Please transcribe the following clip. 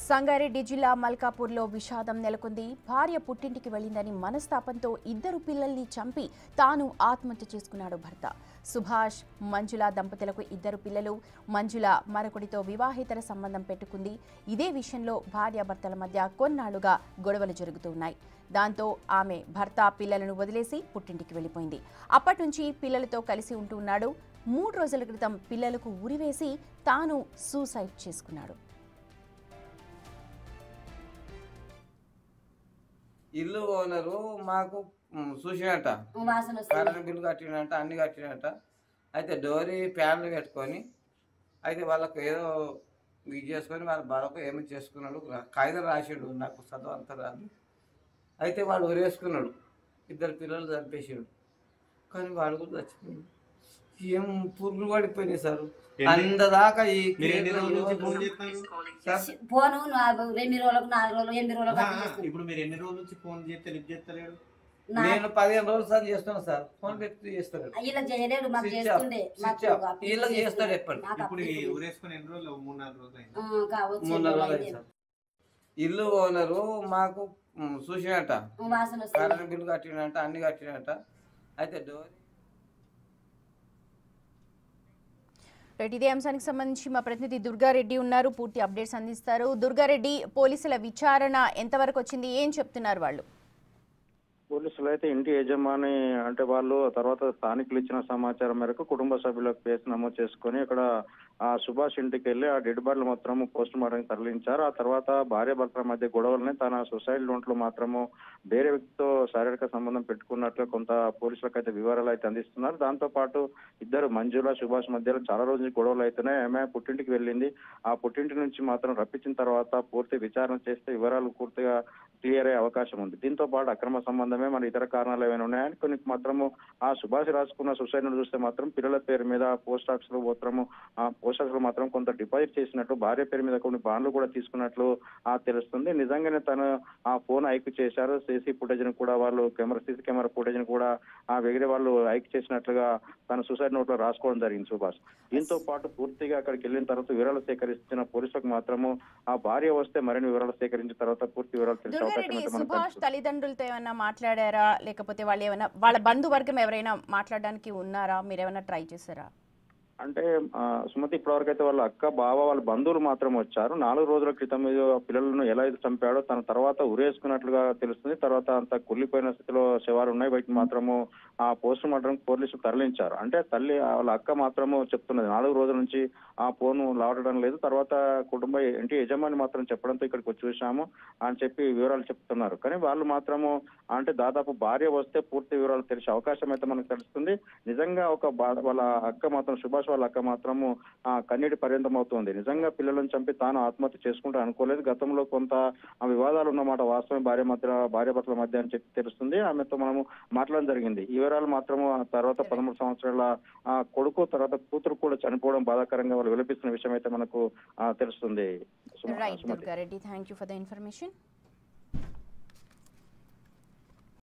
సంగారెడ్డి జిల్లా మల్కాపూర్లో విషాదం నెలకొంది. భార్య పుట్టింటికి వెళ్లిందని మనస్తాపంతో ఇద్దరు పిల్లల్ని చంపి తాను ఆత్మహత్య చేసుకున్నాడు భర్త. సుభాష్, మంజుల దంపతులకు ఇద్దరు పిల్లలు. మంజుల మరొకడితో వివాహేతర సంబంధం పెట్టుకుంది. ఇదే విషయంలో భార్యాభర్తల మధ్య కొన్నాళ్లుగా గొడవలు జరుగుతున్నాయి. దాంతో ఆమె భర్త పిల్లలను వదిలేసి పుట్టింటికి వెళ్లిపోయింది. అప్పటి నుంచి పిల్లలతో కలిసి ఉంటున్నాడు. 3 రోజుల క్రితం పిల్లలకు ఉరివేసి తాను సూసైడ్ చేసుకున్నాడు. ఇల్లు ఓనరు మాకు చూసినట్ట కరెంట్ బిల్లు కట్టినట్ట, అన్ని కట్టినట్ట. అయితే డోరీ ఫ్యాన్లు పెట్టుకొని అయితే వాళ్ళకు ఏదో ఇది చేసుకొని వాళ్ళ బాధకు ఏమి చేసుకున్నాడు. కాగితం రాసాడు, నాకు చదువు అంత రాదు. అయితే వాడు ఉరేసుకున్నాడు, ఇద్దరు పిల్లలు చంపేసాడు. కానీ వాడు కూడా చచ్చిపోయింది. ఏం పుర్రు పడిపోయినాయి సార్. అంతదాకా ఈ ఫోను 2 రోజులకు 4 రోజులు 8 రోజులకు ఇప్పుడు మీరు ఎన్ని రోజుల నుంచి ఫోన్ చేస్తే లిఫ్ట్ చేస్తలేడు? నేను 15 రోజులు సార్ చేస్తాను సార్. ఫోన్ పెట్టి చేస్తాడు. ఇలా చేయలేడు, మాకు చేస్తుండే ఇలా చేస్తాడు. ఎప్పటి ఇప్పుడు ఊరేసుకొని ఎన్ని రోజులు? 3-4 రోజులు అయింది. 3-4 రోజులు అయింది సార్. ఇల్లు ఓనరు మాకు చూసినట్ట కరెంట్ బిల్లు కట్టినట్ట, అన్ని కట్టినట్ట. అయితే డోర్ ఇదే అంశానికి సంబంధించి మా ప్రతినిధి దుర్గారెడ్డి ఉన్నారు, పూర్తి అప్డేట్స్ అందిస్తారు. దుర్గారెడ్డి, పోలీసుల విచారణ ఎంతవరకు వచ్చింది, ఏం చెప్తున్నారు వాళ్ళు? పోలీసులు అయితే ఇంటి యజమాని అంటే వాళ్ళు తర్వాత స్థానికులు ఇచ్చిన సమాచారం మేరకు కుటుంబ సభ్యులకు కేసు నమోదు చేసుకుని ఇక్కడ ఆ సుభాష్ ఇంటికి వెళ్లి ఆ డెడ్ బాడీలు మాత్రము పోస్ట్ మార్టం తరలించారు. ఆ తర్వాత భార్యాభర్తల మధ్య గొడవలని తన సొసైటీ నోట్లో మాత్రము వేరే వ్యక్తితో శారీరక సంబంధం పెట్టుకున్నట్లు కొంత పోలీసులకు అయితే వివరాలు అయితే అందిస్తున్నారు. దాంతో పాటు ఇద్దరు మంజుల, సుభాష్ మధ్యలో చాలా రోజులు గొడవలు అవుతున్నాయి. ఆమె పుట్టింటికి వెళ్ళింది. ఆ పుట్టింటి నుంచి మాత్రం రప్పించిన తర్వాత పూర్తి విచారణ చేస్తే వివరాలు పూర్తిగా క్లియర్ అయ్యే అవకాశం ఉంది. దీంతో పాటు అక్రమ సంబంధమే మరి ఇతర కారణాలు ఏమైనా ఉన్నాయని కొన్ని మాత్రము ఆ సుభాష్ రాసుకున్న సొసైటీని చూస్తే మాత్రం పిల్లల పేరు మీద పోస్ట్ ఆఫీస్ లో మాత్రం కొంత డిపాజిట్ చేసినట్టు, భార్య పేరు మీద కొన్ని బాండ్లు కూడా తీసుకున్నట్లు తెలుస్తుంది. నిజంగానే తను ఆ ఫోన్ హైక్ చేశారు. సీసీ ఫుటేజ్ ని కూడా వాళ్ళు సీసీ కెమెరా ఫుటేజ్ ని కూడా వేరే వాళ్ళు హైక్ చేసినట్లుగా తన సూసైడ్ నోట్ లో రాసుకోవడం జరిగింది సుభాష్. దీంతో పాటు పూర్తిగా అక్కడికి వెళ్ళిన తర్వాత వివరాలు సేకరిస్తున్న పోలీసులకు మాత్రము ఆ భార్య వస్తే మరిన్ని వివరాలు సేకరించిన తర్వాత పూర్తి వివరాలు తెలిసే అవకాశం. సుభాష్ తల్లిదండ్రులతో ఏమైనా మాట్లాడారా, లేకపోతే వాళ్ళు ఏమైనా వాళ్ళ బంధువర్గం ఎవరైనా మాట్లాడడానికి ఉన్నారా? మీరు ఏమైనా ట్రై చేశారా? అంటే సుమతి ఇప్పటివరకు అయితే వాళ్ళ అక్క, బావ, వాళ్ళ బంధువులు మాత్రం వచ్చారు. 4 రోజుల క్రితం పిల్లలను ఎలా అయితే చంపాడో తన తర్వాత ఉరేసుకున్నట్లుగా తెలుస్తుంది. తర్వాత అంత కుళ్ళిపోయిన స్థితిలో శవాలు ఉన్నాయి. వీటిని మాత్రము ఆ పోస్ట్ మార్టం పోలీసులు తరలించారు. అంటే తల్లి వాళ్ళ అక్క మాత్రము చెప్తున్నది 4 రోజుల నుంచి ఆ ఫోన్ లావడం లేదు. తర్వాత ఇంటి యజమాని మాత్రం చెప్పడంతో ఇక్కడికి వచ్చి చూసాము అని చెప్పి వివరాలు చెప్తున్నారు. కానీ వాళ్ళు మాత్రము అంటే దాదాపు భార్య వస్తే పూర్తి వివరాలు తెలిసే అవకాశం అయితే మనకు తెలుస్తుంది. నిజంగా వాళ్ళ అక్క మాత్రం సుభాష్ వాళ్ళ అక్క మాత్రము కన్నీటి పర్యంతం అవుతుంది. నిజంగా పిల్లలను చంపి తాను ఆత్మహత్య చేసుకుంటూ అనుకోలేదు. గతంలో కొంత వివాదాలు ఉన్నమాట వాస్తవం భార్యాభర్తల మధ్య అని చెప్పి తెలుస్తుంది. ఆమెతో మనము మాట్లాడడం జరిగింది. ఈ వివరాలు మాత్రము తర్వాత 13 సంవత్సరాల కొడుకు తర్వాత కూతురు కూడా చనిపోవడం బాధాకరంగా వాళ్ళు విలపిస్తున్న విషయం అయితే మనకు తెలుస్తుంది. Right Durga Reddy, thank you for the information.